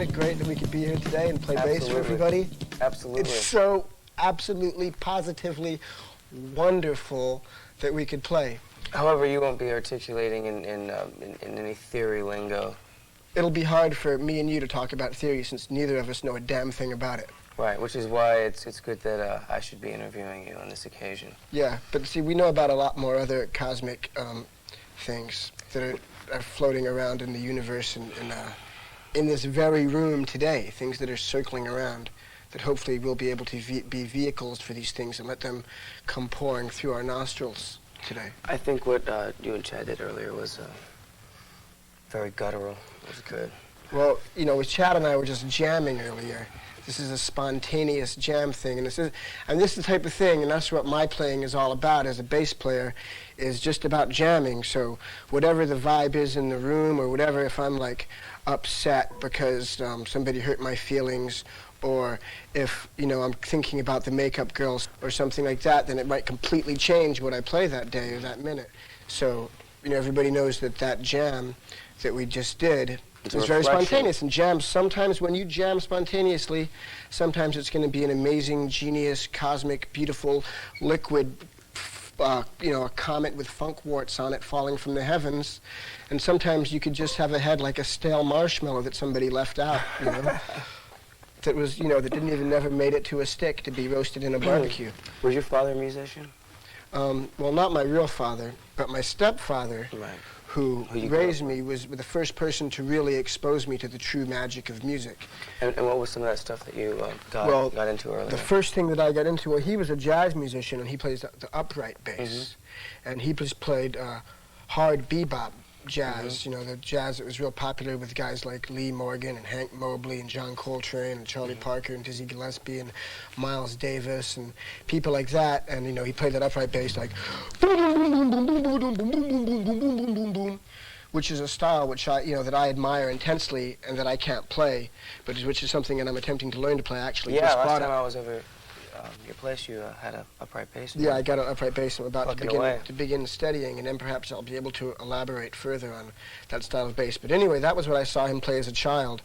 isn't it great that we could be here today and play bass for everybody? Absolutely. It's so absolutely, positively wonderful that we could play. However, you won't be articulating in any theory lingo. It'll be hard for me and you to talk about theory since neither of us know a damn thing about it. Right, which is why it's good that I should be interviewing you on this occasion. Yeah, but see, we know about a lot more other cosmic things that are floating around in the universe and in this very room today, things that are circling around, that hopefully we'll be able to be vehicles for these things and let them come pouring through our nostrils today. I think what you and Chad did earlier was very guttural. It was good. Well, you know, Chad and I were just jamming earlier. This is a spontaneous jam thing, and this is the type of thing, and that's what my playing is all about as a bass player, is just about jamming. So whatever the vibe is in the room, or whatever, if I'm like upset because somebody hurt my feelings, or if, you know, I'm thinking about the Makeup Girls or something like that, then it might completely change what I play that day or that minute. So, you know, everybody knows that that jam that we just did is very spontaneous. And jams, sometimes when you jam spontaneously, sometimes it's going to be an amazing, genius, cosmic, beautiful, liquid, you know, a comet with funk warts on it falling from the heavens. And sometimes you could just have a head like a stale marshmallow that somebody left out, you know. That was, you know, that didn't even never made it to a stick to be roasted in a barbecue. Was your father a musician? Well, not my real father, but my stepfather, Right. who raised me, was the first person to really expose me to the true magic of music. And what was some of that stuff that you got into earlier? The first thing that I got into, well, he was a jazz musician, and he plays the upright bass. And he just played hard bebop jazz, you know, the jazz that was real popular with guys like Lee Morgan and Hank Mobley and John Coltrane and Charlie Parker and Dizzy Gillespie and Miles Davis and people like that. And, you know, he played that upright bass like boom, boom, boom, boom, boom, boom, boom, boom, boom, boom, boom, boom, boom, boom, boom, which is a style which I, you know, that I admire intensely and that I can't play, but which is something that I'm attempting to learn to play. Actually, yeah, last time I was over your place, you had an upright bass. Yeah, I got an upright bass. I'm about to begin studying, and then perhaps I'll be able to elaborate further on that style of bass. But anyway, that was what I saw him play as a child.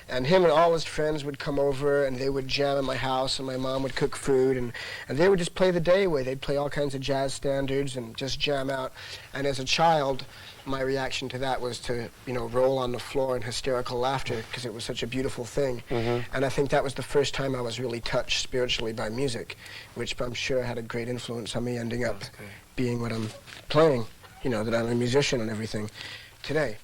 And him and all his friends would come over, and they would jam at my house, and my mom would cook food, and they would just play the day away. They'd play all kinds of jazz standards and just jam out. And as a child, my reaction to that was to, you know, roll on the floor in hysterical laughter because it was such a beautiful thing. And I think that was the first time I was really touched spiritually by music, which I'm sure had a great influence on me ending up being what I'm playing, you know, that I'm a musician and everything today.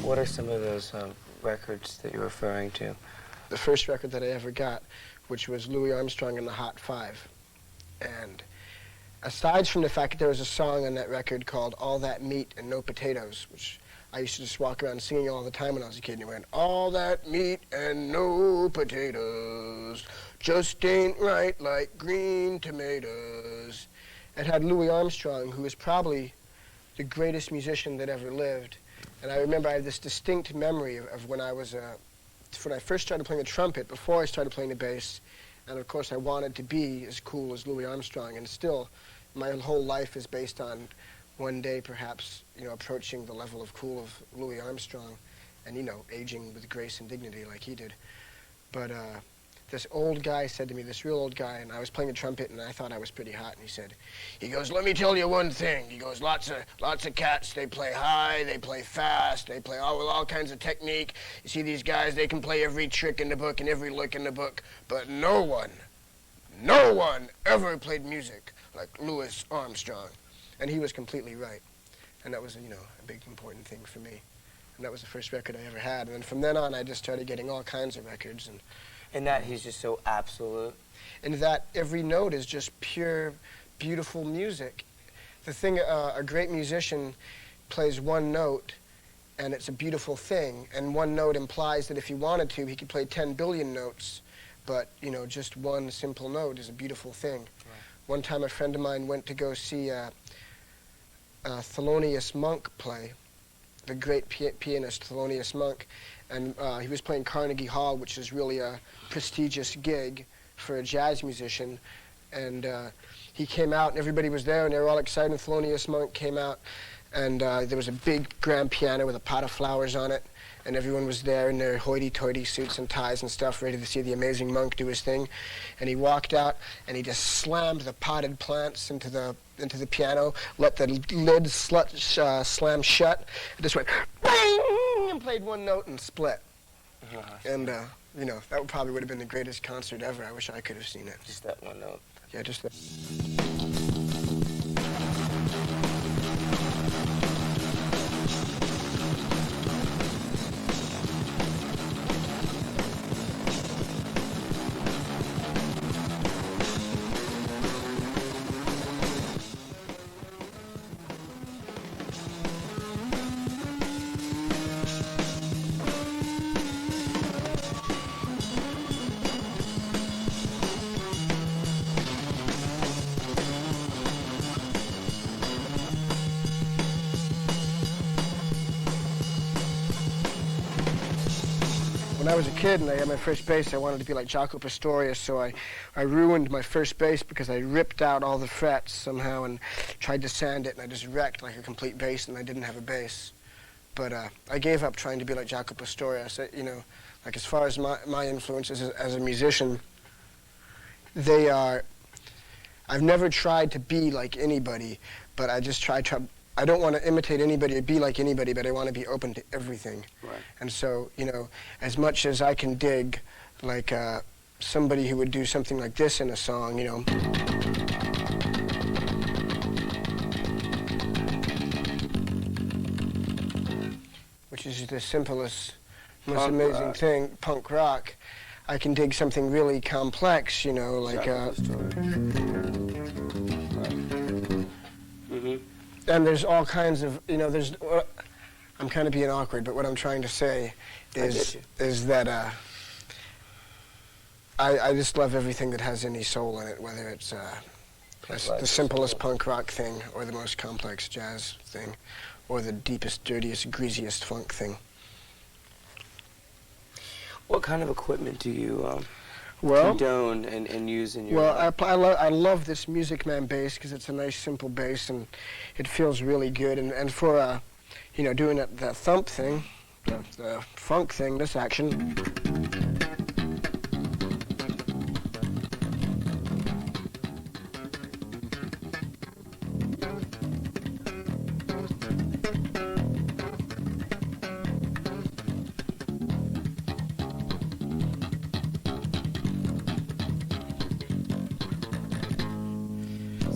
What are some of those records that you're referring to? The first record that I ever got, which was Louis Armstrong and the Hot Five. And aside from the fact that there was a song on that record called All That Meat and No Potatoes, which I used to just walk around singing all the time when I was a kid, and it went, all that meat and no potatoes just ain't right like green tomatoes. It had Louis Armstrong, who was probably the greatest musician that ever lived. And I remember I have this distinct memory of when I first started playing the trumpet, before I started playing the bass. And of course I wanted to be as cool as Louis Armstrong, and still my whole life is based on one day perhaps, approaching the level of cool of Louis Armstrong and, aging with grace and dignity like he did. But this old guy said to me, this real old guy, and I was playing the trumpet and I thought I was pretty hot, and he goes, let me tell you one thing. He goes, lots of cats, they play high, they play fast, they play with all kinds of technique. You see these guys, they can play every trick in the book and every lick in the book, but no one ever played music like Louis Armstrong. And he was completely right. And that was, a big important thing for me. And that was the first record I ever had. And then from then on, I just started getting all kinds of records. And that he's just so absolute. And that every note is just pure, beautiful music. The thing, a great musician plays one note, and it's a beautiful thing. And one note implies that if he wanted to, he could play 10 billion notes. But, just one simple note is a beautiful thing. Right. One time a friend of mine went to go see Thelonious Monk play, the great pianist Thelonious Monk, and he was playing Carnegie Hall, which is really a prestigious gig for a jazz musician, and he came out and everybody was there and they were all excited, and Thelonious Monk came out, and there was a big grand piano with a pot of flowers on it, and everyone was there in their hoity-toity suits and ties and stuff, ready to see the amazing Monk do his thing. And he walked out, and he just slammed the potted plants into the piano, let the lid slam shut, and just went bang, and played one note and split. And that probably would have been the greatest concert ever. I wish I could have seen it. Just that one note. Yeah, just that. When I was a kid and I had my first bass, I wanted to be like Jaco Pastorius, so I ruined my first bass because I ripped out all the frets somehow and tried to sand it, and I just wrecked like a complete bass, and I didn't have a bass. But I gave up trying to be like Jaco Pastorius. Like as far as my influences as a musician, they are, I've never tried to be like anybody, but I just I don't want to imitate anybody or be like anybody, but I want to be open to everything. Right. And so, as much as I can dig, like somebody who would do something like this in a song, which is the simplest, most amazing thing, punk rock, I can dig something really complex, like... And there's all kinds of, I'm kind of being awkward, but what I'm trying to say is that I just love everything that has any soul in it, whether it's the simplest punk rock thing or the most complex jazz thing or the deepest, dirtiest, greasiest funk thing. What kind of equipment do you condone and use in your... Well, I love this Music Man bass because it's a nice, simple bass, and it feels really good. And for, doing the thump thing, the funk thing, this action...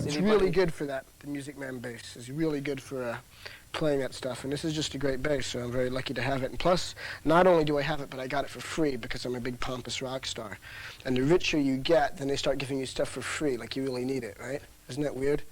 It's really good for that. The Music Man bass is really good for playing that stuff. And this is just a great bass, so I'm very lucky to have it. And plus, not only do I have it, but I got it for free because I'm a big pompous rock star. And the richer you get, then they start giving you stuff for free, like you really need it, right? Isn't that weird?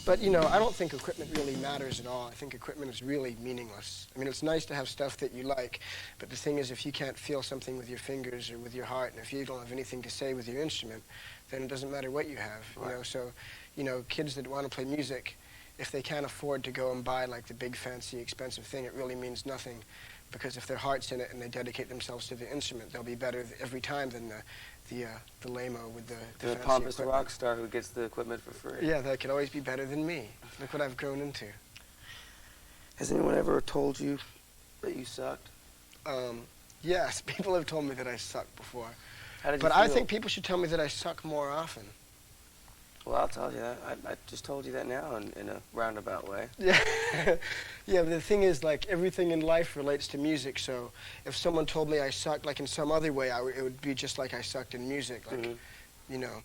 But, you know, I don't think equipment really matters at all. I think equipment is really meaningless. I mean, it's nice to have stuff that you like, but the thing is, if you can't feel something with your fingers or with your heart, and if you don't have anything to say with your instrument, then it doesn't matter what you have, you know. So, you know, kids that want to play music, if they can't afford to go and buy, like, the big, fancy, expensive thing, it really means nothing, because if their heart's in it and they dedicate themselves to the instrument, they'll be better every time than the lame-o with the fancy pompous equipment. rock star who gets the equipment for free. Yeah, that could always be better than me. Look what I've grown into. Has anyone ever told you that you sucked? Yes, people have told me that I suck before. How did you But feel? I think people should tell me that I suck more often. Well, I'll tell you that. I just told you that now in a roundabout way. Yeah, yeah. But the thing is, like, everything in life relates to music. So if someone told me I sucked, like, in some other way, it would be just like I sucked in music, like, you know.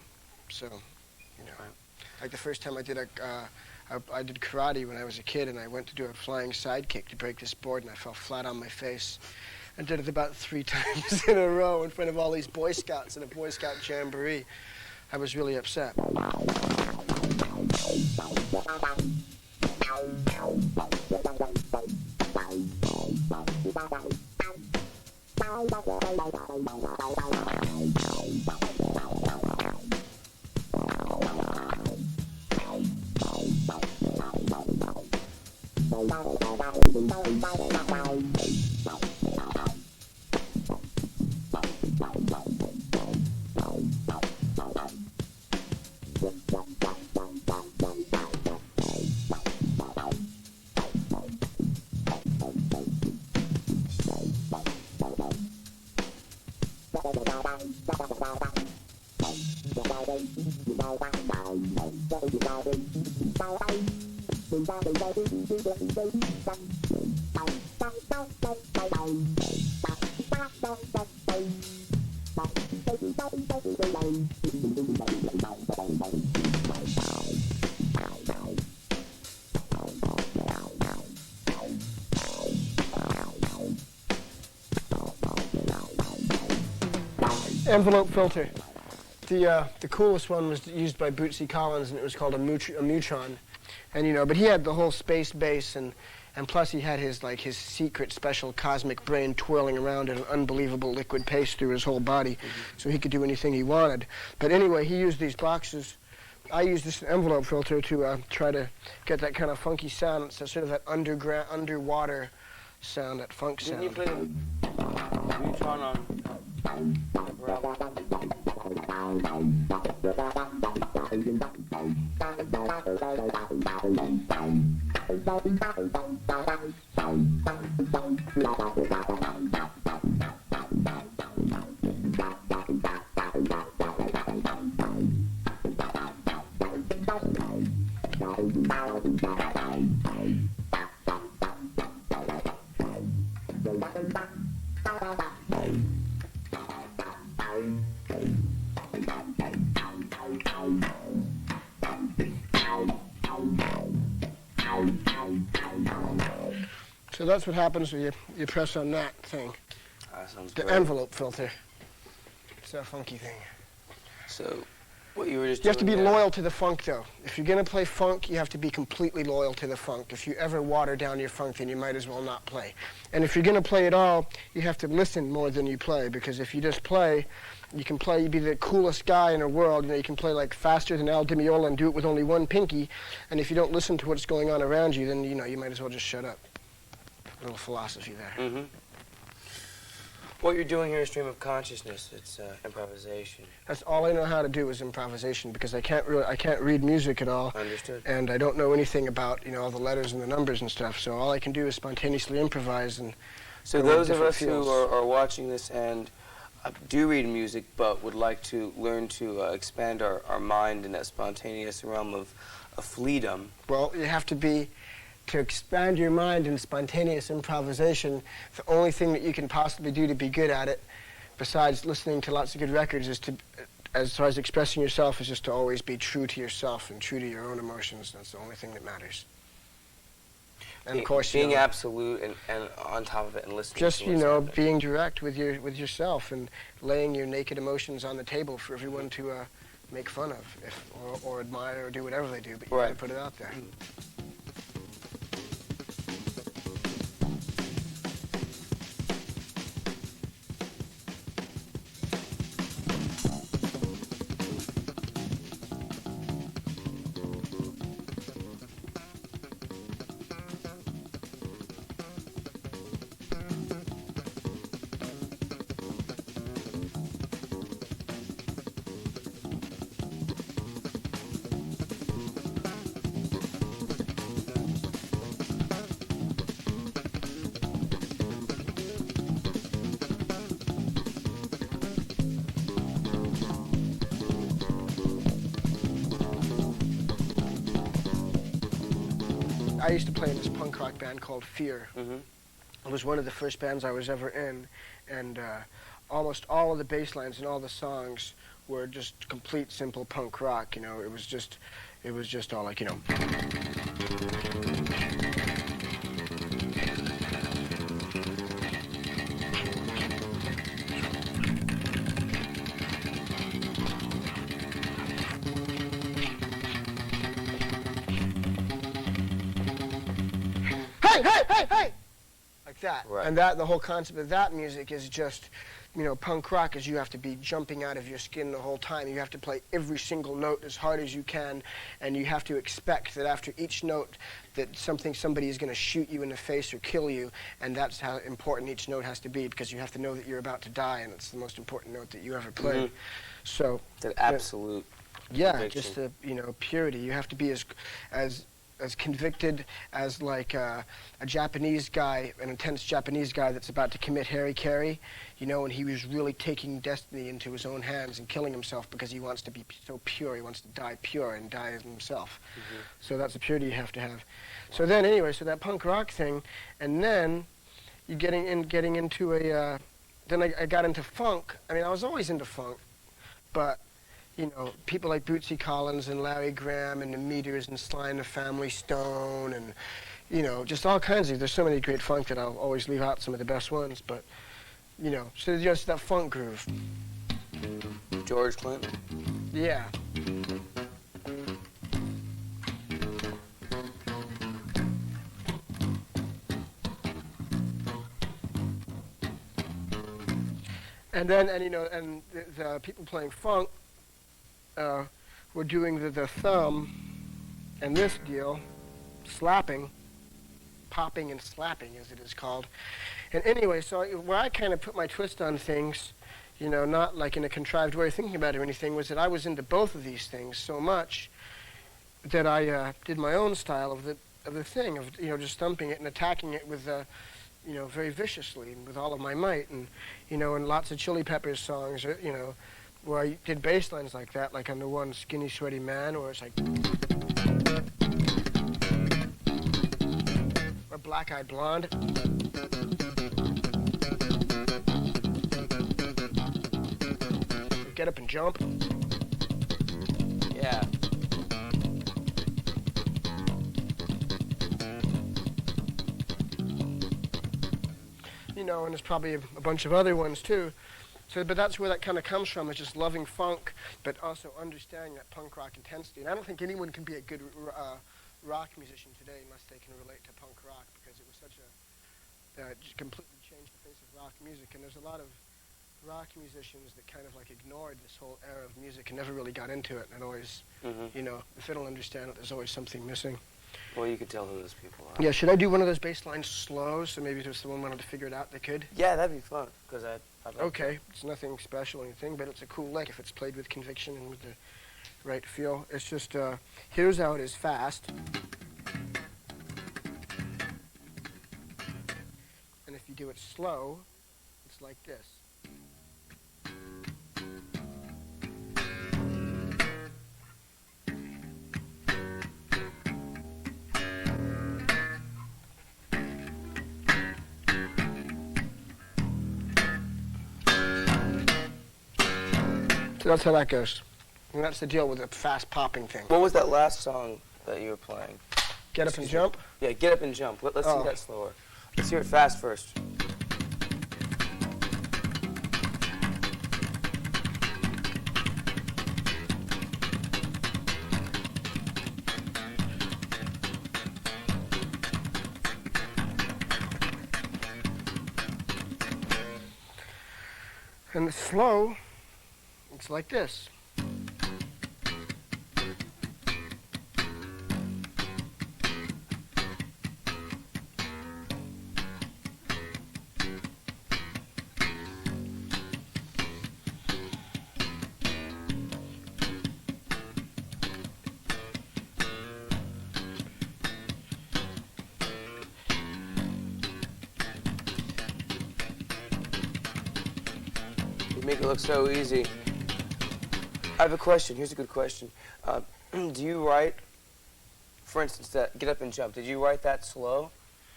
So, you know, like the first time I did I did karate when I was a kid, and I went to do a flying side kick to break this board, and I fell flat on my face. I did it about 3 times in a row in front of all these Boy Scouts in a Boy Scout jamboree. I was really upset. Envelope filter. The coolest one was used by Bootsy Collins, and it was called a Mutron. And, you know, but he had the whole space bass, and plus he had his secret special cosmic brain twirling around in an unbelievable liquid paste through his whole body, so he could do anything he wanted. But anyway, he used these boxes. I used this envelope filter to try to get that kind of funky sound. It's sort of that underwater sound, that funk sound. Didn't you play the Mutron on So that's what happens when you press on that thing. That sounds The great. envelope filter. It's a funky thing. So, what you were just You have to be doing there- loyal to the funk, though. If you're going to play funk, you have to be completely loyal to the funk. If you ever water down your funk, then you might as well not play. And if you're going to play at all, you have to listen more than you play, because if you just play, you'd be the coolest guy in the world. You know, you can play like faster than Al Di Meola and do it with only one pinky. And if you don't listen to what's going on around you, then, you know, you might as well just shut up. A little philosophy there. What you're doing here is stream of consciousness. It's improvisation. That's all I know how to do is improvisation, because I can't read music at all. Understood. And I don't know anything about, you know, all the letters and the numbers and stuff. So all I can do is spontaneously improvise. And So go in those of different us fields. who are watching this and do read music but would like to learn to expand our mind in that spontaneous realm of fleadom. Well, you have to expand your mind in spontaneous improvisation, the only thing that you can possibly do to be good at it, besides listening to lots of good records, is to, as far as expressing yourself, is just to always be true to yourself and true to your own emotions. That's the only thing that matters. And of course, being you know, absolute and on top of it and listening. just, to you what's know, happening. being direct with yourself and laying your naked emotions on the table for everyone make fun of, or admire, or do whatever they do, but you Right. gotta put it out there. I used to play in this punk rock band called Fear. It was one of the first bands I was ever in, and almost all of the bass lines and all the songs were just complete simple punk rock. You know, it was just all like, you know. Hey! Like that. Right. And that, the whole concept of that music is just, you know, punk rock is you have to be jumping out of your skin the whole time. You have to play every single note as hard as you can, and you have to expect that after each note that somebody is going to shoot you in the face or kill you, and that's how important each note has to be, because you have to know that you're about to die, and it's the most important note that you ever play. So It's an absolute yeah, conviction. just the, you know, purity. You have to be as convicted as like a Japanese guy, an intense Japanese guy that's about to commit harikari, you know, and he was really taking destiny into his own hands and killing himself because he wants to be so pure. He wants to die pure and die as himself. So that's the purity you have to have. So then anyway, so that punk rock thing, and then you getting into a, then I got into funk. I mean, I was always into funk, but you know, people like Bootsy Collins and Larry Graham and the Meters and Sly and the Family Stone and, you know, just all kinds of, there's so many great funk that I'll always leave out some of the best ones, but, you know, so just that funk groove. George Clinton. Yeah. And then, and you know, and the people playing funk, we're doing the thumb and this deal, slapping, popping and slapping as it is called. And anyway, so where I kind of put my twist on things, you know, not like in a contrived way of thinking about it or anything, was that I was into both of these things so much that I did my own style of the thing, of, you know, just thumping it and attacking it with, you know, very viciously and with all of my might. And, you know, and lots of Chili Peppers songs, you know, where I did bass lines like that, like on the one Skinny Sweaty Man, or it's like, or Black Eyed Blonde. Or Get Up and Jump. Yeah. You know, and there's probably a bunch of other ones too. So, but that's where that kind of comes from, is just loving funk, but also understanding that punk rock intensity. And I don't think anyone can be a good rock musician today unless they can relate to punk rock, because it was such a, just completely changed the face of rock music. And there's a lot of rock musicians that kind of like ignored this whole era of music and never really got into it. And always, you know, if they don't understand it, there's always something missing. Well, you could tell who those people are. Yeah, should I do one of those bass lines slow, so maybe if someone wanted to figure it out, they could? Yeah, that'd be fun, because I'd like Okay, it's nothing special or anything, but it's a cool lick if it's played with conviction and with the right feel. It's just, here's how it is fast. And if you do it slow, it's like this. So that's how that goes. And that's the deal with the fast popping thing. What was that last song that you were playing? Get Up and Jump? Yeah, Get Up and Jump. Let's see that slower. Let's hear it fast first. And the slow, it's like this. Make it look so easy. I have a question. Here's a good question. Do you write, for instance, that get up and jump, did you write that slow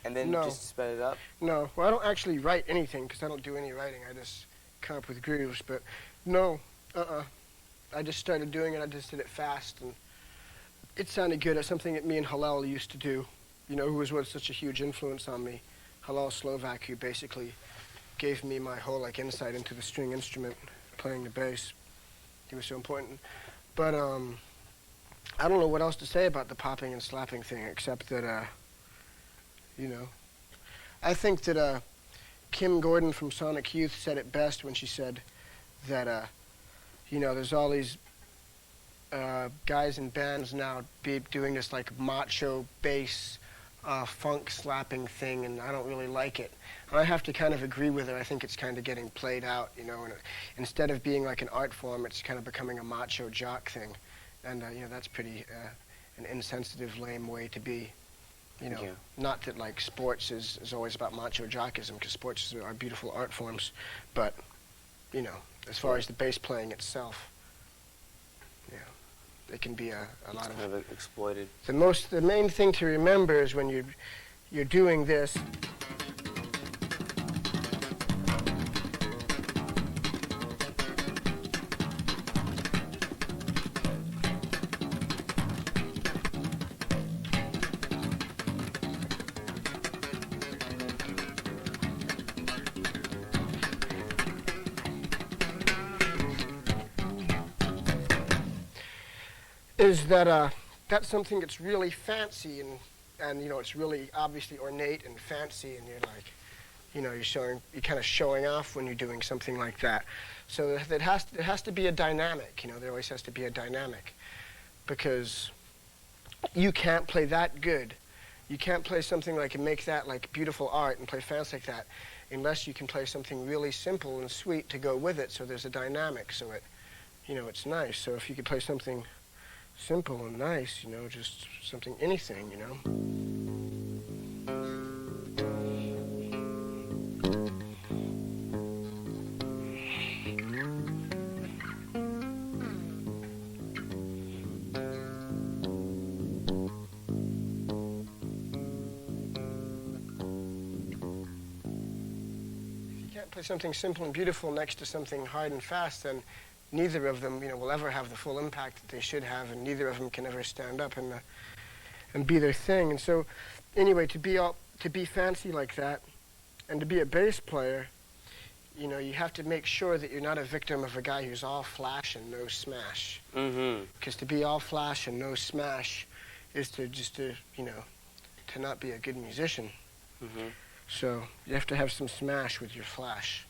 and then just sped it up? No. Well, I don't actually write anything because I don't do any writing. I just come up with grooves. But no, I just started doing it. I just did it fast. And it sounded good. It's something that me and Hillel used to do, you know, who was such a huge influence on me. Hillel Slovak, who basically gave me my whole insight into the string instrument, playing the bass. He was so important. But I don't know what else to say about the popping and slapping thing, except that, you know, I think that Kim Gordon from Sonic Youth said it best when she said that, you know, there's all these guys in bands now doing this macho bass funk slapping thing, and I don't really like it. And I have to kind of agree with her. I think it's kind of getting played out, you know, and instead of being like an art form, it's kind of becoming a macho jock thing. And, you know, that's pretty an insensitive, lame way to be, you know. Not that, sports is always about macho jockism, because sports are beautiful art forms, but, you know, as far as the bass playing itself, yeah, it can be a lot of... kind of exploited. The main thing to remember is when you're doing this, is that that's something that's really fancy and you know, it's really obviously ornate and fancy, and you're you know, you're kind of showing off when you're doing something like that. So it has to be a dynamic, you know, there always has to be a dynamic, because you can't play that good. You can't play something and make that beautiful art and play fancy like that unless you can play something really simple and sweet to go with it, so there's a dynamic, so it, you know, it's nice. So if you could play something simple and nice, you know, just something, anything, you know. If you can't play something simple and beautiful next to something hard and fast, then neither of them, you know, will ever have the full impact that they should have, and neither of them can ever stand up and be their thing. And so, anyway, to be fancy like that, and to be a bass player, you know, you have to make sure that you're not a victim of a guy who's all flash and no smash. Because to be all flash and no smash is to you know, to not be a good musician. So you have to have some smash with your flash.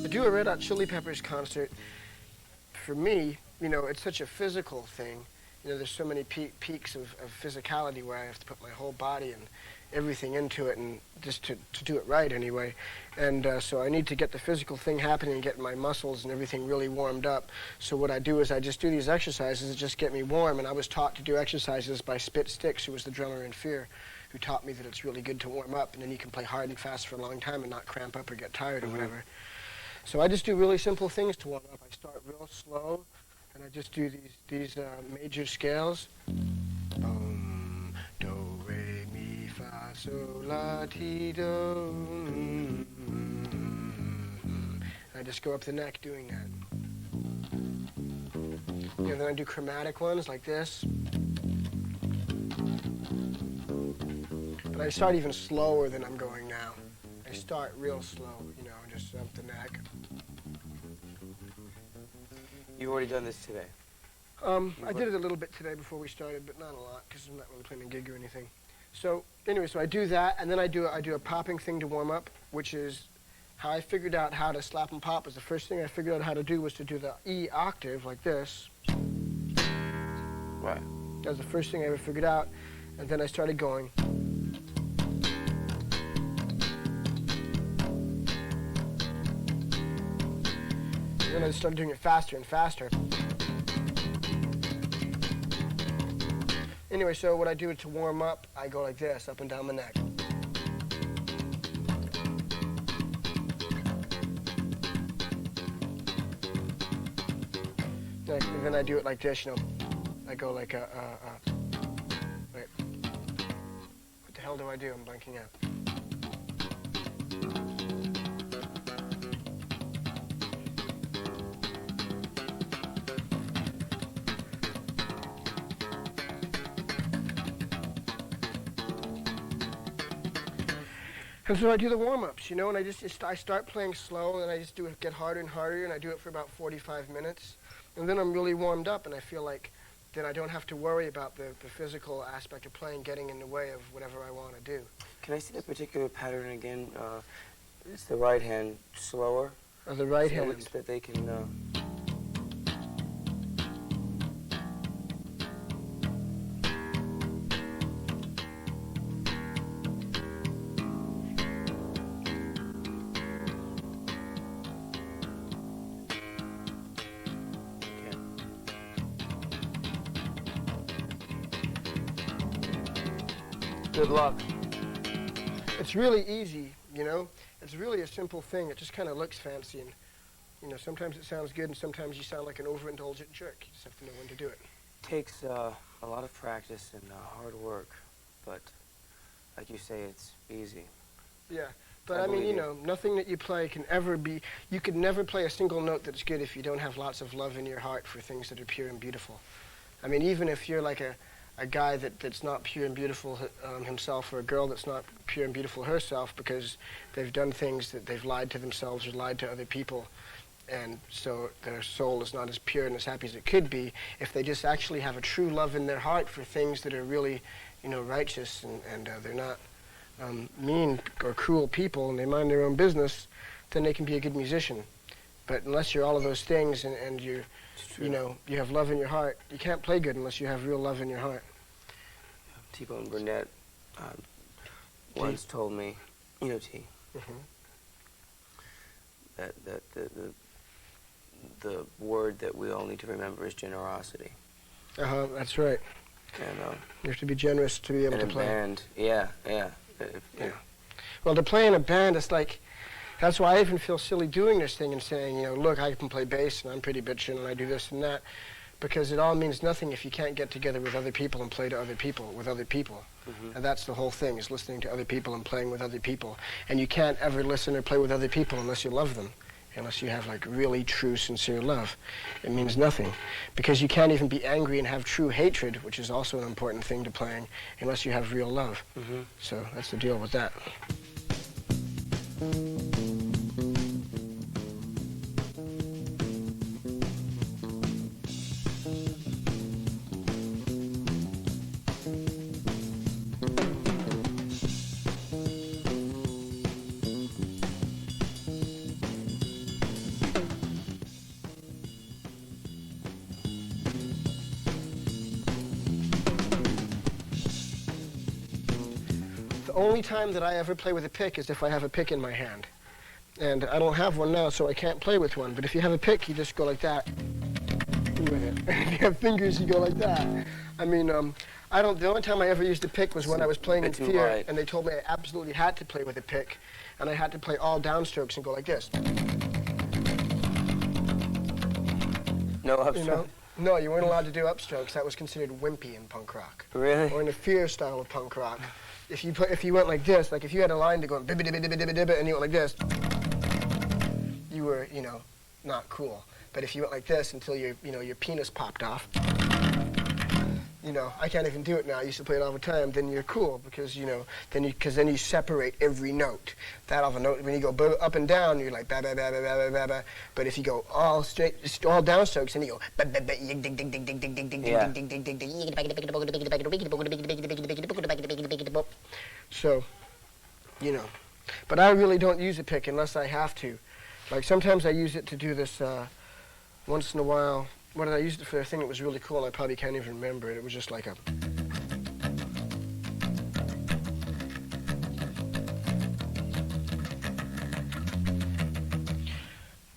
Do a Red Hot Chili Peppers concert, for me, you know, it's such a physical thing. You know, there's so many peaks of physicality where I have to put my whole body and everything into it, and just to do it right anyway. And so I need to get the physical thing happening and get my muscles and everything really warmed up. So what I do is I just do these exercises that just get me warm, and I was taught to do exercises by Spit Sticks, who was the drummer in Fear, who taught me that it's really good to warm up, and then you can play hard and fast for a long time and not cramp up or get tired or whatever. So I just do really simple things to warm up. I start real slow, And I just do these major scales. Do, re, mi, fa, sol, la, ti, do. I just go up the neck doing that. And then I do chromatic ones like this. But I start even slower than I'm going now. I start real slow, you know, just up the neck. You've already done this today? I did it a little bit today before we started, but not a lot, because I'm not really playing a gig or anything. So anyway, so I do that, and then I do a popping thing to warm up, which is how I figured out how to slap and pop. Was the first thing I figured out how to do was to do the E octave like this. Right. That was the first thing I ever figured out, and then I started going. And then I started doing it faster and faster. Anyway, so what I do to warm up, I go like this, up and down the neck. And then I do it like this, you know. I go like wait. What the hell do I do? I'm blanking out. And so I do the warm-ups, you know, and I start playing slow, and I just get harder and harder, and I do it for about 45 minutes. And then I'm really warmed up, and I feel like then I don't have to worry about the physical aspect of playing getting in the way of whatever I want to do. Can I see the particular pattern again? It's the right hand slower. Or the right hand. So that they can... Good luck. It's really easy, you know. It's really a simple thing. It just kind of looks fancy, and you know, sometimes it sounds good, and sometimes you sound like an overindulgent jerk. You just have to know when to do it. Takes a lot of practice and hard work, but like you say, it's easy. Yeah, but I mean, you know, nothing that you play can ever be. You could never play a single note that's good if you don't have lots of love in your heart for things that are pure and beautiful. I mean, even if you're like a guy that's not pure and beautiful himself, or a girl that's not pure and beautiful herself because they've done things that they've lied to themselves or lied to other people, and so their soul is not as pure and as happy as it could be, if they just actually have a true love in their heart for things that are really, you know, righteous, and they're not mean or cruel people, and they mind their own business, then they can be a good musician. But unless you're all of those things and you know, you have love in your heart, you can't play good unless you have real love in your heart. T-Bone Burnett once told me, you know, T, that the word that we all need to remember is generosity. That's right. And you have to be generous to be able to play. Band, yeah. Well, to play in a band, it's like, that's why I even feel silly doing this thing and saying, you know, look, I can play bass and I'm pretty bitchin' and I do this and that, because it all means nothing if you can't get together with other people and play to other people, with other people. And that's the whole thing, is listening to other people and playing with other people. And you can't ever listen or play with other people unless you love them, unless you have like really true, sincere love. It means nothing, because you can't even be angry and have true hatred, which is also an important thing to playing, unless you have real love. So that's the deal with that. The only time that I ever play with a pick is if I have a pick in my hand. And I don't have one now, so I can't play with one. But if you have a pick, you just go like that. If you have fingers, you go like that. I mean, the only time I ever used a pick was when I was playing in Fear, and they told me I absolutely had to play with a pick. And I had to play all downstrokes and go like this. No upstrokes. You know? No, you weren't allowed to do upstrokes. That was considered wimpy in punk rock. Really? Or in the fear style of punk rock. If you went like this, like if you had a line to go and you went like this, you were, not cool. But if you went like this until your penis popped off, I can't even do it now. I used to play it all the time. Then you're cool because then you separate every note. That of a note, when you go up and down, you're like ba ba ba ba ba ba ba. But if you go all straight, all downstrokes, then you go ba ba ba ding ding ding ding ding ding ding ding ding ding ding ding. So, but I really don't use a pick unless I have to. Like sometimes I use it to do this. Once in a while. What did I use it for? A thing that was really cool, and I probably can't even remember it. It was just like a...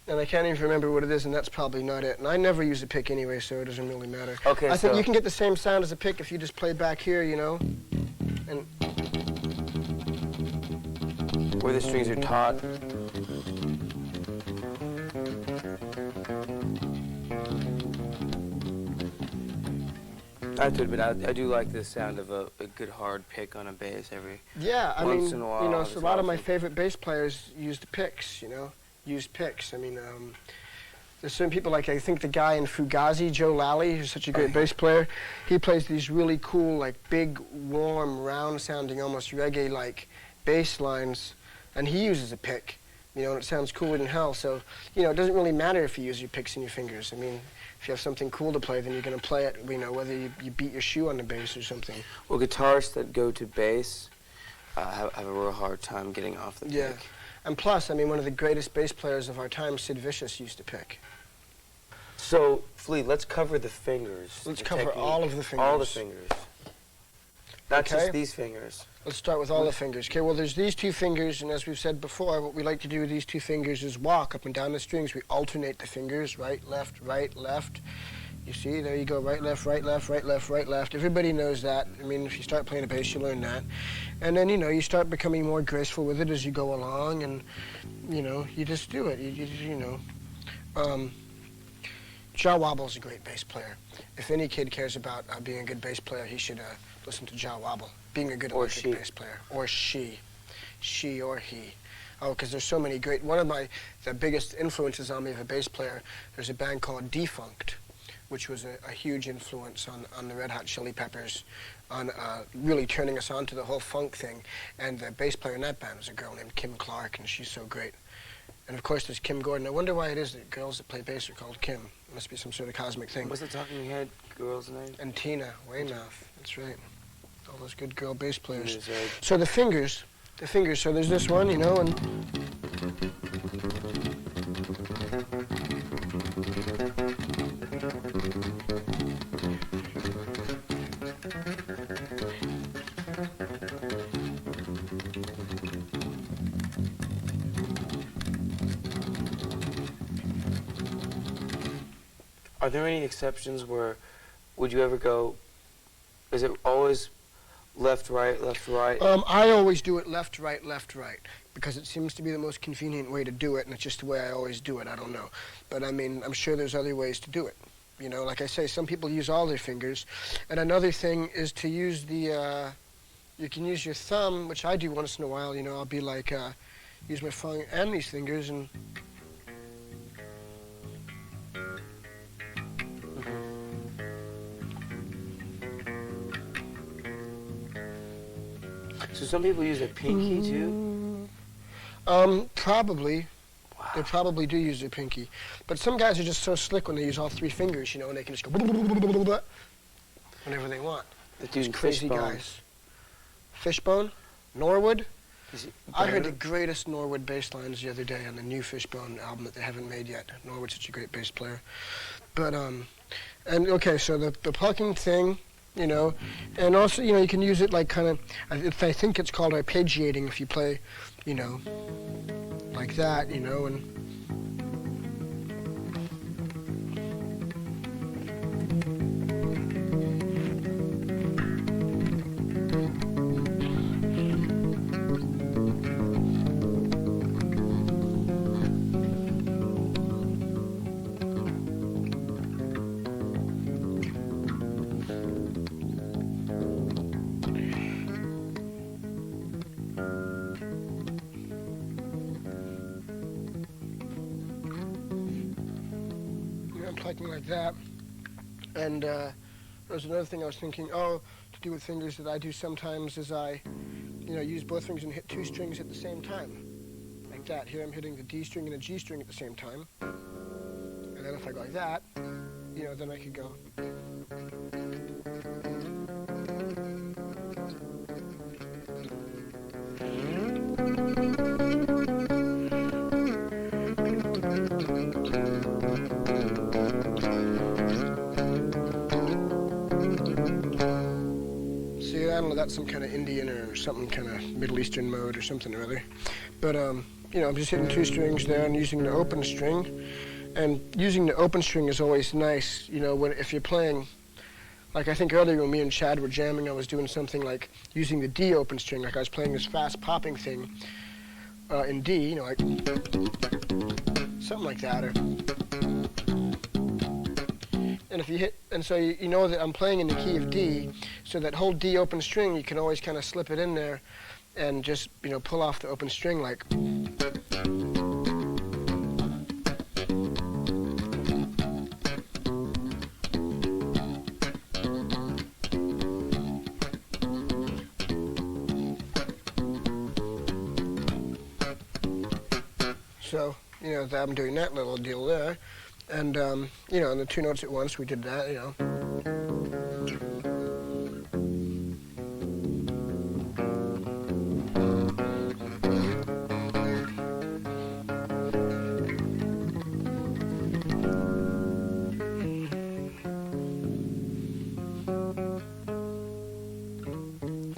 And I can't even remember what it is, and that's probably not it. And I never use a pick anyway, so it doesn't really matter. Okay, I think you can get the same sound as a pick if you just play back here, and... Where the strings are taut. I have to admit, I do like the sound of a good hard pick on a bass every once in a while. So a lot of my favorite bass players used picks, used picks. I mean, there's some people like, I think the guy in Fugazi, Joe Lally, who's such a great bass player, he plays these really cool, like big, warm, round-sounding, almost reggae-like bass lines, and he uses a pick, and it sounds cooler than hell. So, it doesn't really matter if you use your picks and your fingers. I mean, if you have something cool to play, then you're going to play it, whether you beat your shoe on the bass or something. Well, guitarists that go to bass have a real hard time getting off the pick. Yeah, and plus, one of the greatest bass players of our time, Sid Vicious, used to pick. So, Flea, let's cover the fingers. Let's cover all of the fingers. All the fingers. Not just these fingers. Let's start with all the fingers. Okay, well, there's these two fingers, and as we've said before, what we like to do with these two fingers is walk up and down the strings. We alternate the fingers, right, left, right, left. You see, there you go, right, left, right, left, right, left, right, left. Everybody knows that. If you start playing a bass, you learn that. And then, you start becoming more graceful with it as you go along, and, you just do it. Jah Wobble's a great bass player. If any kid cares about being a good bass player, he should listen to Jah Wobble. Being a good electric bass player. Or she. She or he. Oh, because there's so many great... One of the biggest influences on me of a bass player, there's a band called Defunct, which was a huge influence on the Red Hot Chili Peppers, on really turning us on to the whole funk thing. And the bass player in that band was a girl named Kim Clark, and she's so great. And of course there's Kim Gordon. I wonder why it is that girls that play bass are called Kim. It must be some sort of cosmic thing. What's the talking head girl's name? And Tina Weymouth, that's right. All those good girl bass players. Right. So the fingers, so there's this one, and... Are there any exceptions where, would you ever go, is it always left, right, left, right? I always do it left, right, because it seems to be the most convenient way to do it, and it's just the way I always do it. I don't know. But I'm sure there's other ways to do it. Like I say, some people use all their fingers. And another thing is to use you can use your thumb, which I do once in a while. I'll be like, use my thumb and these fingers and... So some people use a pinky too? Probably. Wow. They probably do use their pinky. But some guys are just so slick when they use all three fingers, and they can just go whenever they want. These crazy guys. Fishbone? Norwood? I heard the greatest Norwood bass lines the other day on the new Fishbone album that they haven't made yet. Norwood's such a great bass player. But, and okay, so the plucking thing, and also, you can use it like kind of, I think it's called arpeggiating if you play, like that, and... plucking like that. And there's another thing I was thinking, to do with fingers that I do sometimes is I, use both fingers and hit 2 strings at the same time. Like that. Here I'm hitting the D string and a G string at the same time. And then if I go like that, then I could go. See, I don't know, that's some kind of Indian or something kind of Middle Eastern mode or something or other. But, I'm just hitting 2 strings there and using the open string. And using the open string is always nice, if you're playing, like I think earlier when me and Chad were jamming, I was doing something like using the D open string, like I was playing this fast popping thing in D, like something like that. And if you hit, and so you know that I'm playing in the key of D, so that whole D open string, you can always kind of slip it in there and just, pull off the open string like. So, I'm doing that little deal there. And, and the 2 notes at once, we did that,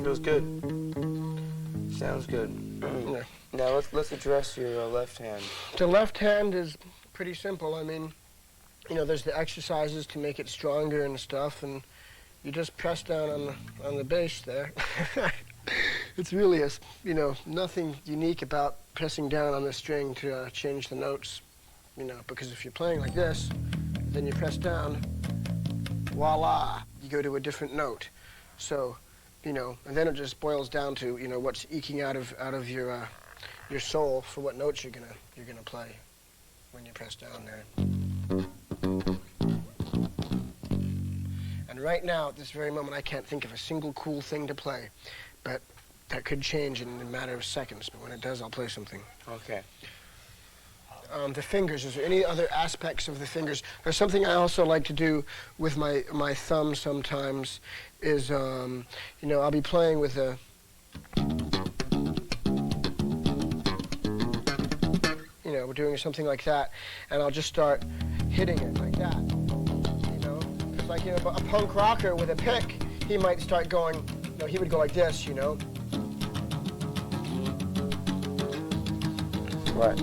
Feels good. Sounds good. Yeah. Now let's address your left hand. The left hand is pretty simple. I mean, there's the exercises to make it stronger and stuff, and you just press down on the bass there. It's really nothing unique about pressing down on the string to change the notes, because if you're playing like this, then you press down, voila, you go to a different note. So, and then it just boils down to what's eking out of your soul for what notes you're gonna play when you press down there. And right now, at this very moment, I can't think of a single cool thing to play, but that could change in a matter of seconds. But when it does, I'll play something. Okay. The fingers, is there any other aspects of the fingers? There's something I also like to do with my thumb sometimes is, I'll be playing with a, we're doing something like that, and I'll just start hitting it like that, It's like, a punk rocker with a pick, he might start going, he would go like this, Right.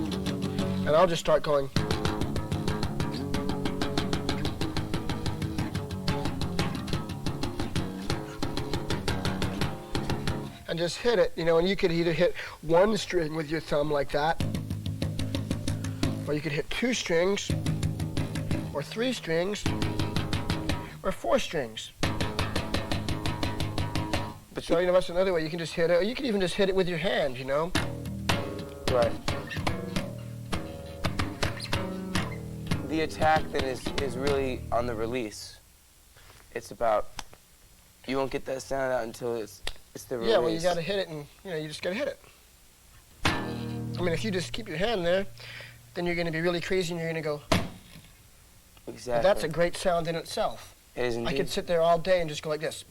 And I'll just start going. And just hit it, and you could either hit 1 string with your thumb like that, or you could hit 2 strings, or 3 strings, or 4 strings. But so, that's another way. You can just hit it, or you can even just hit it with your hand, Right. The attack then is really on the release. It's about, you won't get that sound out until it's the release. Yeah, well, you got to hit it, and you just got to hit it. I mean, if you just keep your hand there, then you're going to be really crazy, and you're going to go. Exactly. But that's a great sound in itself. It is indeed. I could sit there all day and just go like this.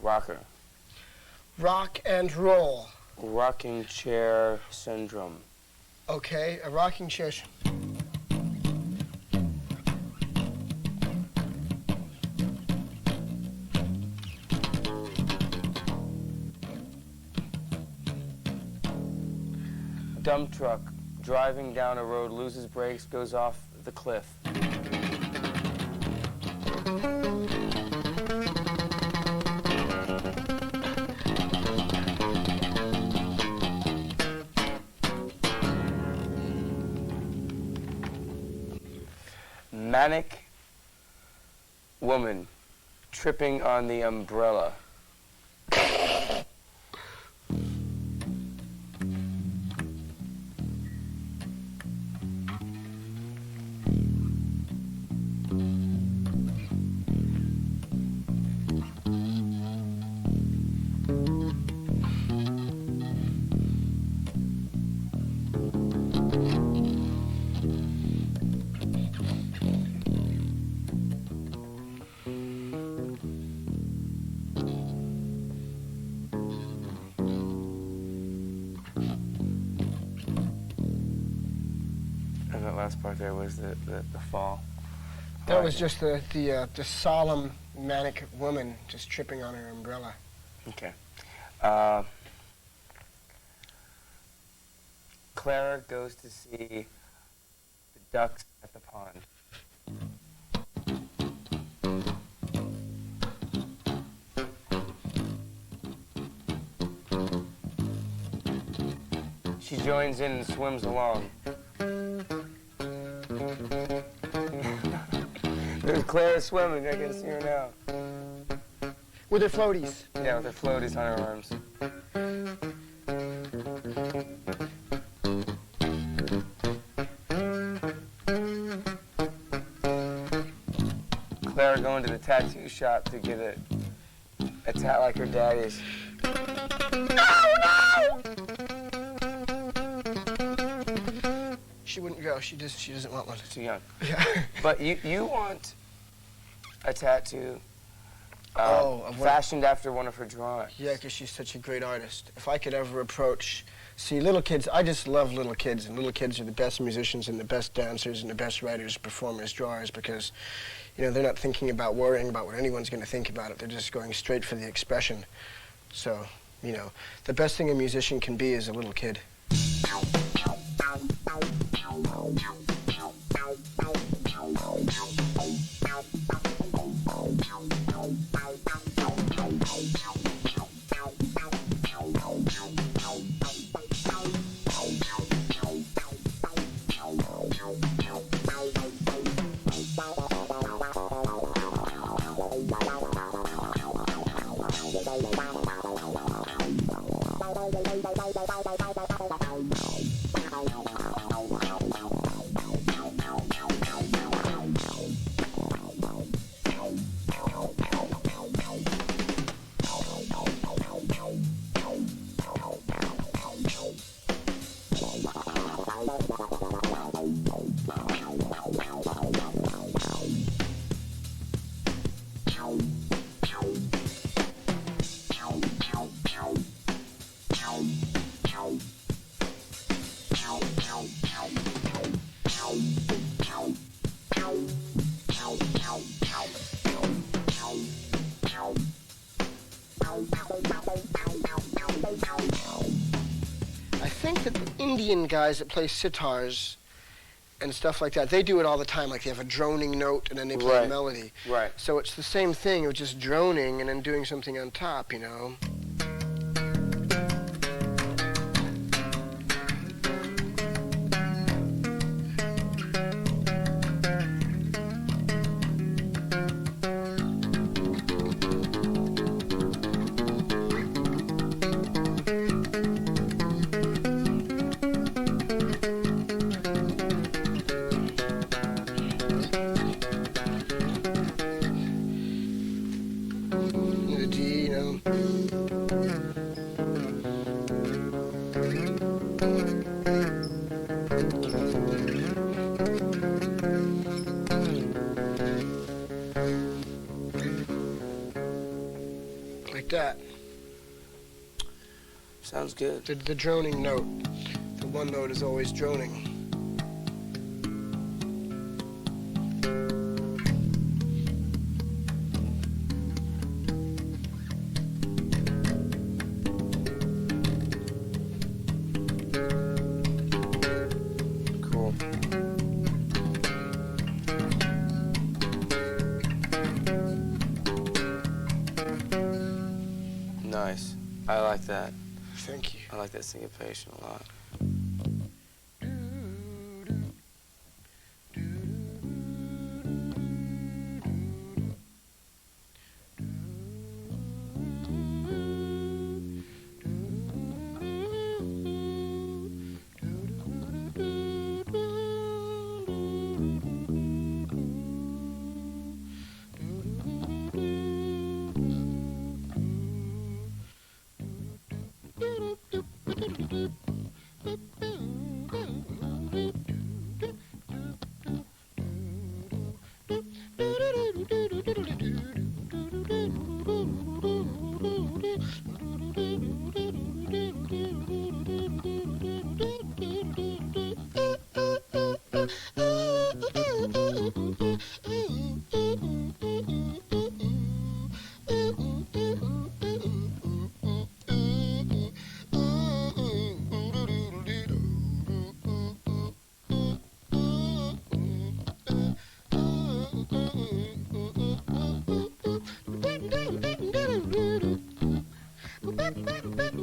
Rocker. Rock and roll. Rocking chair syndrome. Okay, a rocking chair. Dump truck driving down a road, loses brakes, goes off the cliff. manic woman tripping on the umbrella. Last part there was the fall. That was just the solemn, manic woman just tripping on her umbrella. Okay. Clara goes to see the ducks at the pond. She joins in and swims along. There's Clara swimming. I can see her now. With her floaties. Yeah, with her floaties on her arms. Clara going to the tattoo shop to get a tat like her daddy's. No! She wouldn't go. She doesn't want one. Too young. Yeah. But you want a tattoo fashioned after one of her drawings. Yeah, because she's such a great artist. If I could ever approach... See, little kids, I just love little kids, and little kids are the best musicians and the best dancers and the best writers, performers, drawers, because, you know, they're not thinking about worrying about what anyone's going to think about it. They're just going straight for the expression. So, you know, the best thing a musician can be is a little kid. I think that the Indian guys that play sitars and stuff like that, they do it all the time. Like they have a droning note and then they play a melody. Right. So it's the same thing of just droning and then doing something on top, you know. Like that. Sounds good. The droning note. The one note is always droning. Cool. Nice. I like that. Thank you. I like that syncopation a lot.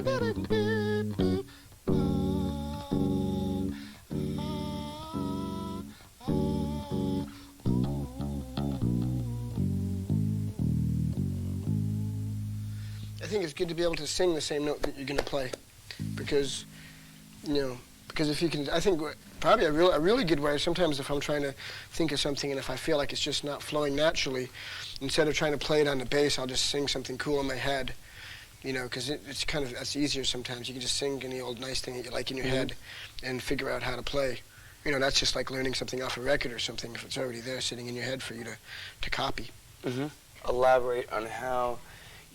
I think it's good to be able to sing the same note that you're going to play, because, you know, because if you can, I think probably a really good way, sometimes if I'm trying to think of something and if I feel like it's just not flowing naturally, instead of trying to play it on the bass, I'll just sing something cool in my head, you know, because it's kind of, that's easier sometimes. You can just sing any old nice thing that you like in your head and figure out how to play. You know, that's just like learning something off a record or something if it's already there sitting in your head for you to copy. Elaborate on how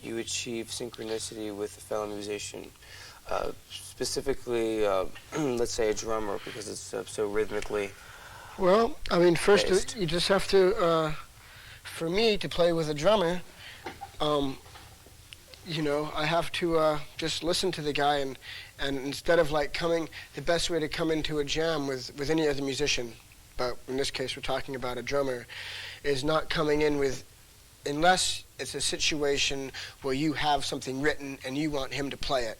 you achieve synchronicity with a fellow musician, specifically, let's say a drummer, because it's so rhythmically. Well, I mean, first based. you just have to, for me to play with a drummer, you know, I have to just listen to the guy and instead of like the best way to come into a jam with any other musician, but in this case we're talking about a drummer, is not coming in with, unless it's a situation where you have something written and you want him to play it.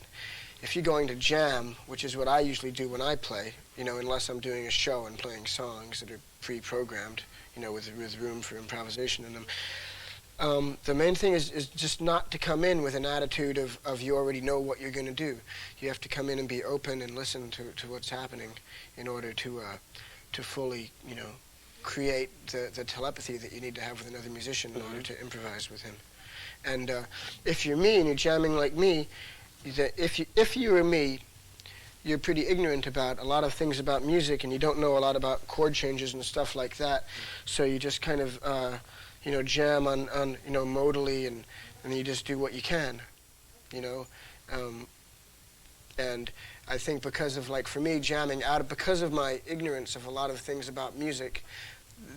If you're going to jam, which is what I usually do when I play, you know, unless I'm doing a show and playing songs that are pre-programmed, you know, with room for improvisation in them, the main thing is just not to come in with an attitude of you already know what you're going to do. You have to come in and be open and listen to what's happening in order to fully, you know, create the telepathy that you need to have with another musician in order to improvise with him. And if you're me and you're jamming like me, if you were me, you're pretty ignorant about a lot of things about music and you don't know a lot about chord changes and stuff like that. So you just kind of, you know, jam on you know, modally and you just do what you can, you know. And I think because of, like, for me, jamming because of my ignorance of a lot of things about music,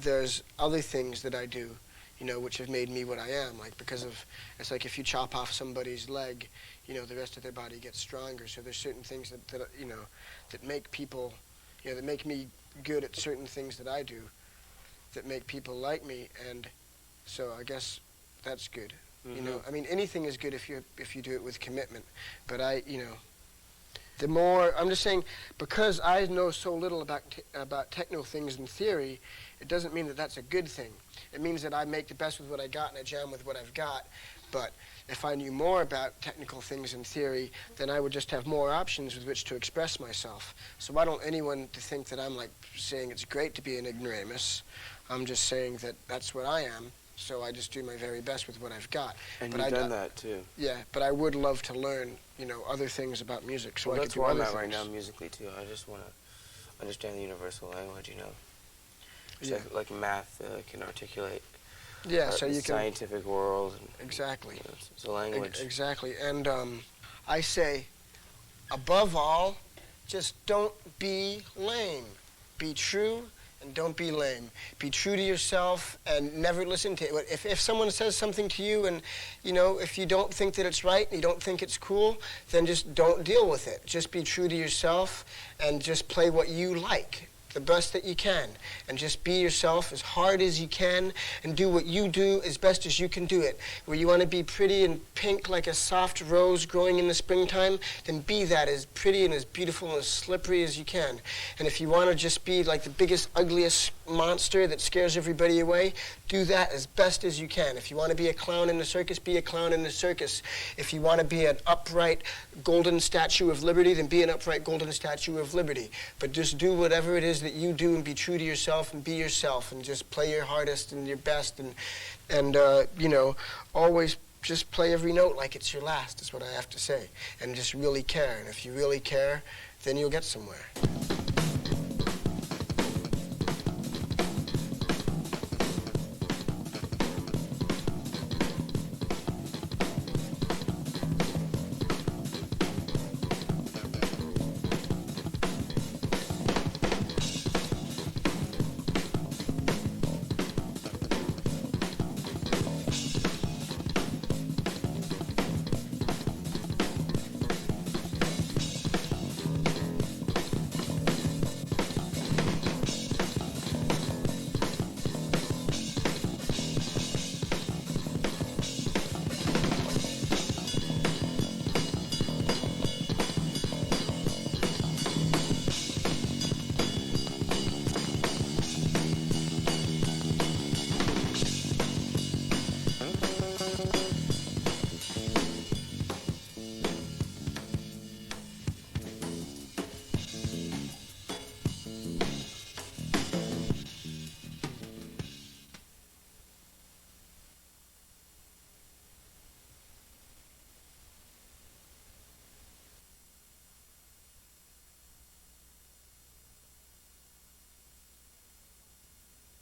there's other things that I do, you know, which have made me what I am. Like, because of, it's like if you chop off somebody's leg, you know, the rest of their body gets stronger. So there's certain things that you know, that make people, you know, that make me good at certain things that I do, that make people like me. And so I guess that's good. You know, I mean, anything is good if you do it with commitment. But you know, the more, I'm just saying, because I know so little about techno things in theory, it doesn't mean that that's a good thing. It means that I make the best with what I got and I jam with what I've got. But if I knew more about technical things in theory, then I would just have more options with which to express myself. So I don't want anyone to think that I'm like saying it's great to be an ignoramus. I'm just saying that that's what I am. So I just do my very best with what I've got. And you've done that too. Yeah, but I would love to learn, you know, other things about music. So well, I that's could do where other I'm at things. right now musically too. I just want to understand the universal language, you know. It's Yeah. like math can articulate. Yeah, so the you can. scientific world. And, Exactly. you know, it's a language. Exactly. And I say, above all, just don't be lame. Be true and don't be lame. Be true to yourself and never listen to it. If someone says something to you and, you know, if you don't think that it's right and you don't think it's cool, then just don't deal with it. Just be true to yourself and just play what you like, the best that you can, and just be yourself as hard as you can and do what you do as best as you can do it. Where you want to be pretty and pink like a soft rose growing in the springtime, then be that, as pretty and as beautiful and as slippery as you can. And if you want to just be like the biggest, ugliest monster that scares everybody away, do that as best as you can. If you want to be a clown in the circus, be a clown in the circus. If you want to be an upright golden statue of liberty, then be an upright golden statue of liberty. But just do whatever it is that you do and be true to yourself and be yourself and just play your hardest and your best and you know, always just play every note like it's your last is what I have to say, and just really care. And if you really care, then you'll get somewhere.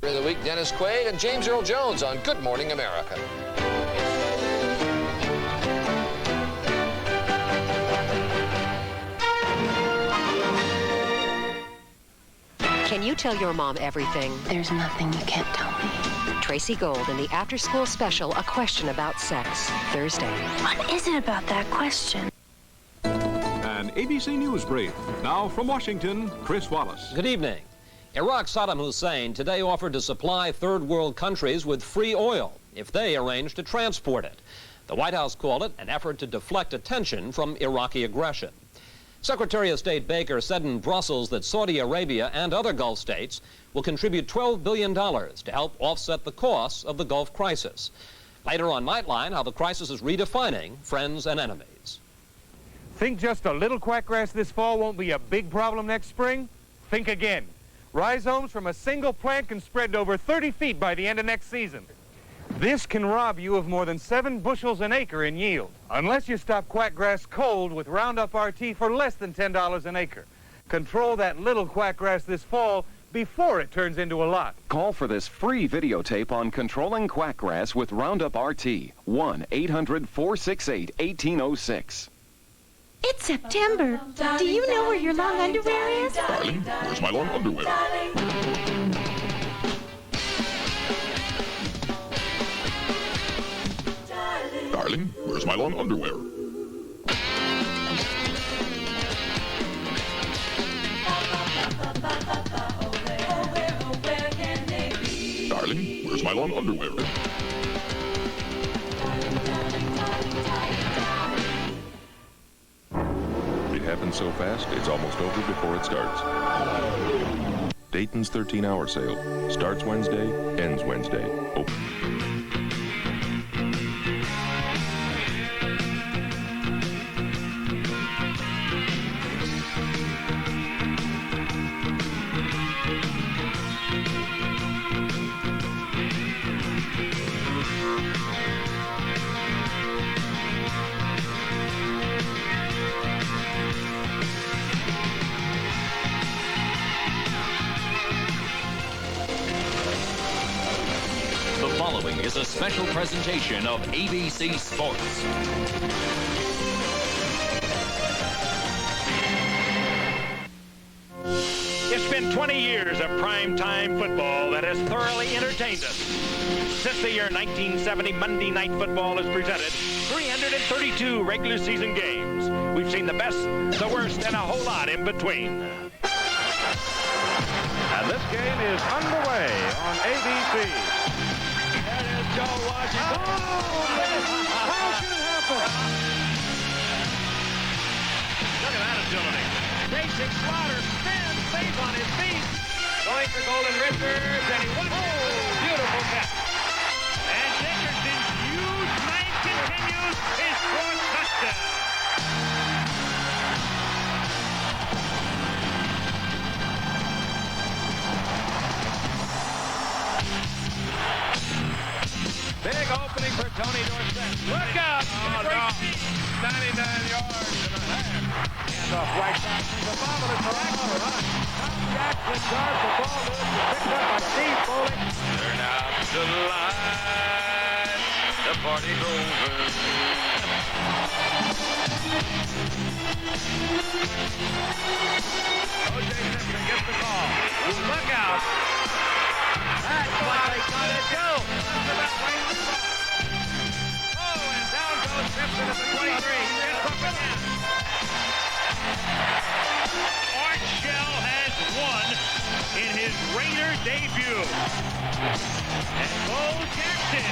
During the week, Dennis Quaid and James Earl Jones on Good Morning America. Can you tell your mom everything? There's nothing you can't tell me. Tracy Gold in the after-school special, A Question About Sex, Thursday. What is it about that question? An ABC News brief. Now from Washington, Chris Wallace. Good evening. Iraq's Saddam Hussein today offered to supply third world countries with free oil if they arrange to transport it. The White House called it an effort to deflect attention from Iraqi aggression. Secretary of State Baker said in Brussels that Saudi Arabia and other Gulf states will contribute $12 billion to help offset the costs of the Gulf crisis. Later on Nightline, how the crisis is redefining friends and enemies. Think just a little quackgrass this fall won't be a big problem next spring? Think again. Rhizomes from a single plant can spread to over 30 feet by the end of next season. This can rob you of more than 7 bushels an acre in yield, unless you stop quackgrass cold with Roundup RT for less than $10 an acre. Control that little quackgrass this fall before it turns into a lot. Call for this free videotape on controlling quackgrass with Roundup RT. 1-800-468-1806. It's September. Do you know where your long underwear is? Darling, where's my long underwear? Darling, where's my long underwear? Darling, where's my long underwear? It happens so fast, it's almost over before it starts. Dayton's 13-hour sale. Starts Wednesday, ends Wednesday. Open. The following is a special presentation of ABC Sports. It's been 20 years of primetime football that has thoroughly entertained us. Since the year 1970, Monday Night Football has presented 332 regular season games. We've seen the best, the worst, and a whole lot in between. And this game is underway on ABC. There is Joe Washington. Oh, man. How can it happen? Look at that agility. Racing Slaughter spins, stays on his feet. Going for Golden Rippers, and he won. Oh, beautiful catch. And Dickerson's huge night continues his fourth touchdown. Big opening for Tony Dorsett. Look out! Oh, no. 99 yards and a half. Hands off right side. The ball is correct. All right. Tom Jackson guards the ball. Picked up by Steve Foley. Turn out the lights. The party's over. O.J. Simpson gets the call. Look out. That's what they gotta do. Oh, and down goes Simpson at the 23. Gets up again. Art Shell has won in his Raider debut. And Bo Jackson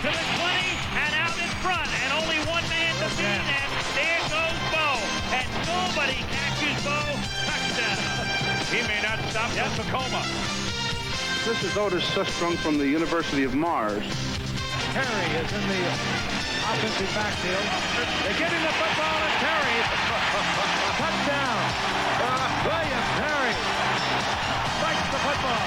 to the 20 and out in front. And only one man to beat. And there goes Bo. And nobody catches Bo. Touchdown. He may not stop in Tacoma. This is Otis Sustrunk from the University of Mars. Terry is in the offensive backfield. They get him the football, and Terry. Touchdown. William Terry spikes the football.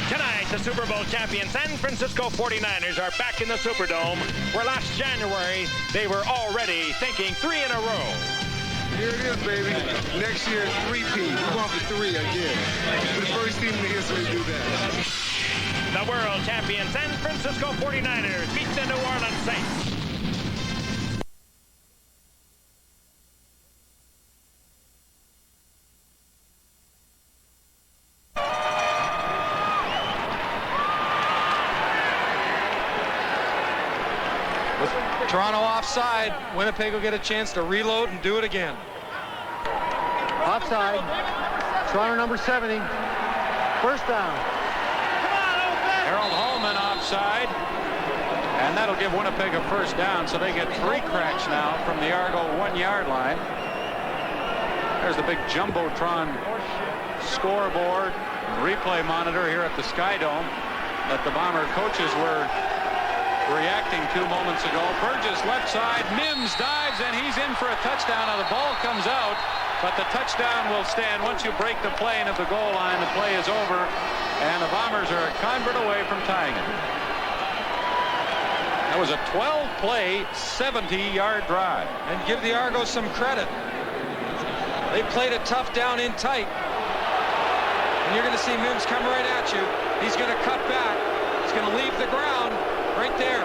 Tonight, the Super Bowl champion San Francisco 49ers are back in the Superdome, where last January they were already thinking 3 in a row. Here it is, baby. Next year, 3P. We're going for 3 again. We're the first team in the history to do that. The world champion San Francisco 49ers beat the New Orleans Saints. Toronto offside. Winnipeg will get a chance to reload and do it again. Offside. Toronto number 70. First down. Harold Holman offside. And that'll give Winnipeg a first down, so they get 3 cracks now from the Argo 1-yard line. There's the big Jumbotron scoreboard replay monitor here at the Sky Dome that the Bomber coaches were reacting to moments ago. Burgess left side, Mims dives, and he's in for a touchdown. Now the ball comes out, but the touchdown will stand. Once you break the plane of the goal line, the play is over, and the Bombers are a convert away from tying it. That was a 12-play, 70-yard drive. And give the Argos some credit. They played it tough down in tight. And you're going to see Mims come right at you. He's going to cut back. He's going to leave the ground. Right there.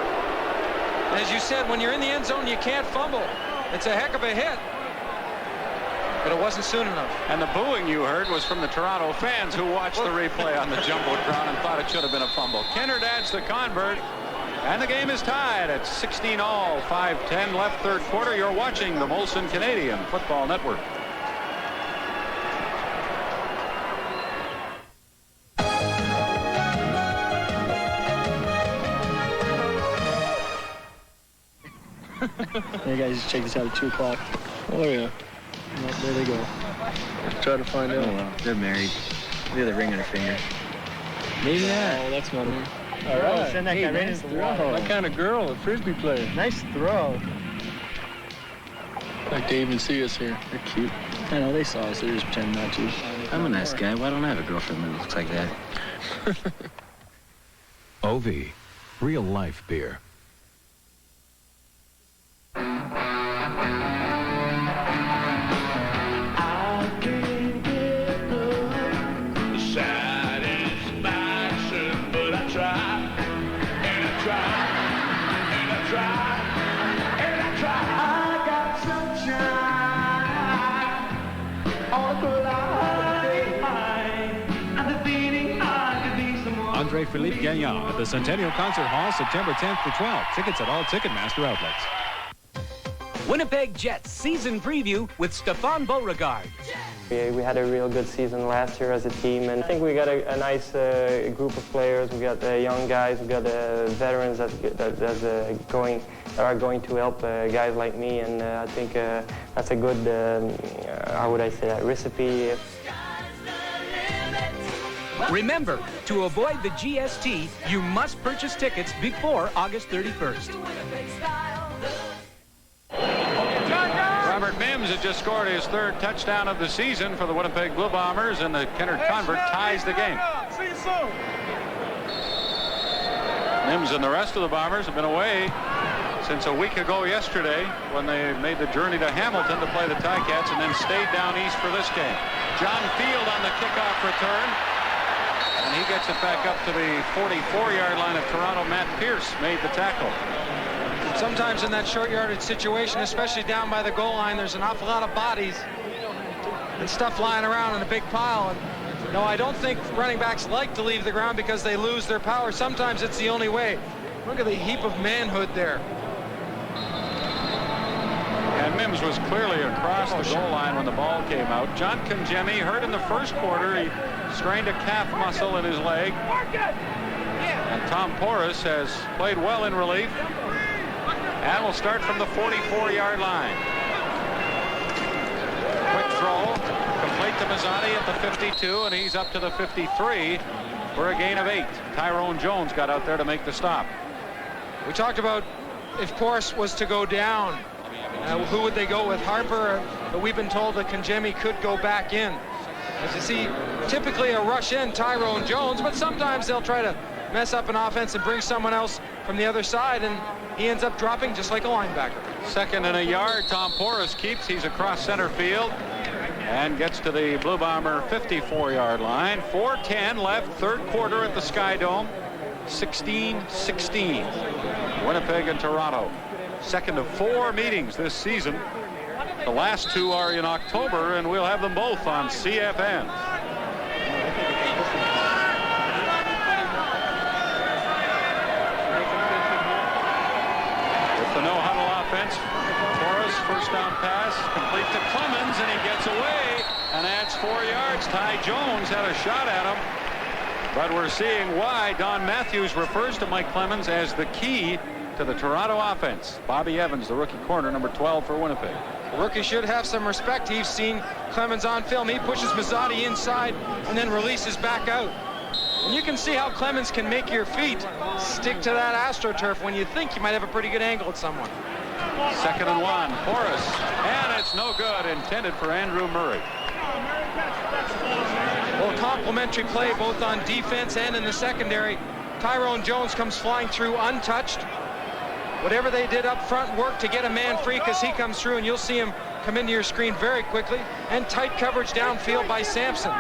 As you said, when you're in the end zone, you can't fumble. It's a heck of a hit. But it wasn't soon enough. And the booing you heard was from the Toronto fans who watched the replay on the Jumbotron and thought it should have been a fumble. Kennard adds the convert, and the game is tied at 16-all, 5:10 left third quarter. You're watching the Molson Canadian Football Network. Hey guys, check this out at 2 o'clock. Oh yeah. Well, there they go. Try to find out. Oh well, they're married. They have the ring on her finger. Maybe not. Oh, that's not her. All right. Send that guy right into the water. What kind of girl? A frisbee player. Nice throw. Like they even see us here. They're cute. I know, they saw us. They're just pretending not to. I'm a nice guy. Why don't I have a girlfriend that looks like that? OV, real life beer. Andre Philippe Gagnon at the Centennial Concert Hall, September 10th to 12th. Tickets at all Ticketmaster outlets. Winnipeg Jets season preview with Stephane Beauregard. We had a real good season last year as a team, and I think we got a nice group of players. We got young guys, we got veterans that are going to help guys like me, and I think that's a good, how would I say that, recipe. Remember, to avoid the GST, you must purchase tickets before August 31st. Robert Mims has just scored his 3rd touchdown of the season for the Winnipeg Blue Bombers, and the Kennard convert ties the game. See you soon. Mims and the rest of the Bombers have been away since a week ago yesterday when they made the journey to Hamilton to play the Ticats and then stayed down east for this game. John Field on the kickoff return. And he gets it back up to the 44-yard line of Toronto. Matt Pierce made the tackle. Sometimes in that short yardage situation, especially down by the goal line, there's an awful lot of bodies and stuff lying around in a big pile. And no, I don't think running backs like to leave the ground because they lose their power. Sometimes it's the only way. Look at the heap of manhood there. And Mims was clearly across the goal line when the ball came out. John Kangemi hurt in the first quarter. He strained a calf muscle in his leg. And Tom Porras has played well in relief. And will start from the 44-yard line. Quick throw, complete to Mazzani at the 52, and he's up to the 53 for a gain of 8. Tyrone Jones got out there to make the stop. We talked about if Porras was to go down, who would they go with, Harper? But we've been told that Kangemi could go back in. As you see, typically a rush in Tyrone Jones, but sometimes they'll try to mess up an offense and bring someone else from the other side, and he ends up dropping just like a linebacker. Second and a yard. Tom Porras keeps. He's across center field and gets to the Blue Bomber 54-yard line. 4:10 left, third quarter at the Sky Dome. 16-16. Winnipeg and Toronto. Second of 4 meetings this season. The last 2 are in October, and we'll have them both on CFN. With the no-huddle offense, Porras, first down pass, complete to Clemens, and he gets away and adds 4 yards. Ty Jones had a shot at him, but we're seeing why Don Matthews refers to Mike Clemens as the key to the Toronto offense. Bobby Evans, the rookie corner, number 12 for Winnipeg. The rookie should have some respect. He's seen Clemens on film. He pushes Mazzotti inside and then releases back out. And you can see how Clemens can make your feet stick to that AstroTurf when you think you might have a pretty good angle at someone. Second and 1, Porras, and it's no good, intended for Andrew Murray. Well, complimentary play both on defense and in the secondary. Tyrone Jones comes flying through untouched. Whatever they did up front worked to get a man free because he comes through, and you'll see him come into your screen very quickly. And tight coverage downfield by Sampson.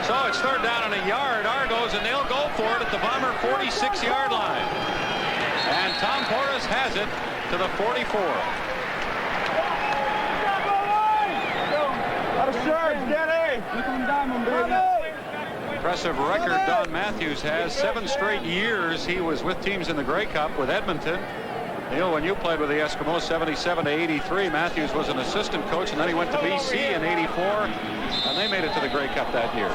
So it's third down and a yard. Argos, and they'll go for it at the Bomber 46-yard line. And Tom Porras has it to the 44. Impressive record Don Matthews has. 7 straight years he was with teams in the Grey Cup with Edmonton. Neil, when you played with the Eskimos, 77 to 83, Matthews was an assistant coach, and then he went to BC in 84, and they made it to the Grey Cup that year.